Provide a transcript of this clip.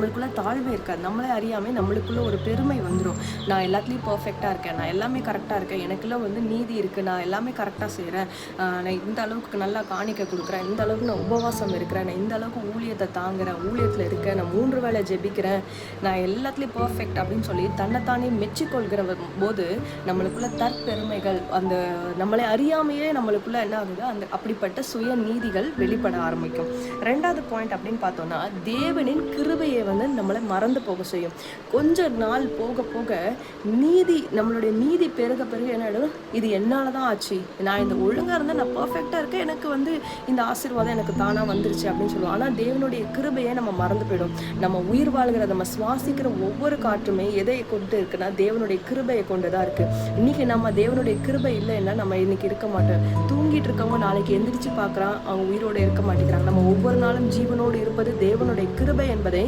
நம்மளுக்குள்ள தாழ்வே இருக்காது. நம்மளே அறியாமல் நம்மளுக்குள்ள ஒரு பெருமை வந்துடும். நான் எல்லாத்துலேயும் பர்ஃபெக்டாக இருக்கேன், நான் எல்லாமே கரெக்டாக இருக்கேன், எனக்குள்ள வந்து நீதி இருக்குது, நான் எல்லாமே கரெக்டாக செய்கிறேன், நான் இந்த அளவுக்கு நல்லா காணிக்க கொடுக்குறேன், இந்த அளவுக்கு நான் உபவாசம் இருக்கிறேன், நான் இந்த அளவுக்கு ஊழியத்தை தாங்குறேன், ஊழியத்தில் இருக்கேன், நான் 3 வேளை ஜெபிக்கிறேன், நான் எல்லாத்துலேயும் பர்ஃபெக்ட் அப்படின்னு சொல்லி தன்னைத்தானே மெச்சிக்கொள்கிற போது நம்மளுக்குள்ள தற்பெருமைகள், அந்த நம்மளை அறியாமையே நம்மளுக்குள்ள என்ன ஆகுது, அந்த அப்படிப்பட்ட சுய நீதிகள் வெளிப்பட ஆரம்பிக்கும். 2வது பாயிண்ட் அப்படின்னு பார்த்தோம்னா, தேவனின் கிருபையை வந்து நம்மளை மறந்து போக செய்யும். கொஞ்ச நாள் போக போக நம்மளுடைய நீதி பெருக பெருக என்ன ஆகிடும், இது என்னால் தான் ஆச்சு, நான் இந்த ஒழுங்காக இருந்தால் நான் பர்ஃபெக்டாக இருக்கேன், எனக்கு வந்து இந்த ஆசீர்வாதம் எனக்கு தானாக வந்துருச்சு அப்படின்னு சொல்லுவோம். ஆனால் தேவனுடைய கிருபையை நம்ம மறந்து போயிடும். நம்ம உயிர் வாழ்கிற, நம்ம சுவாசிக்கிற ஒவ்வொரு காற்றுமே எதை கொண்டு இருக்குன்னா தேவனுடைய கிருபையை கொண்டு தான் இருக்குது. இன்றைக்கி நம்ம தேவனுடைய கிருபை இல்லைன்னா நம்ம இன்றைக்கி இருக்க மாட்டோம். தூங்கிட்டு இருக்கவங்க நாளைக்கு எந்திரிச்சு பார்க்குறான், அவங்க உயிரோடு இருக்க மாட்டேங்கிறாங்க. நம்ம ஒவ்வொரு நாளும் ஜீவனோடு இருப்பது தேவனுடைய கிருபை என்பதை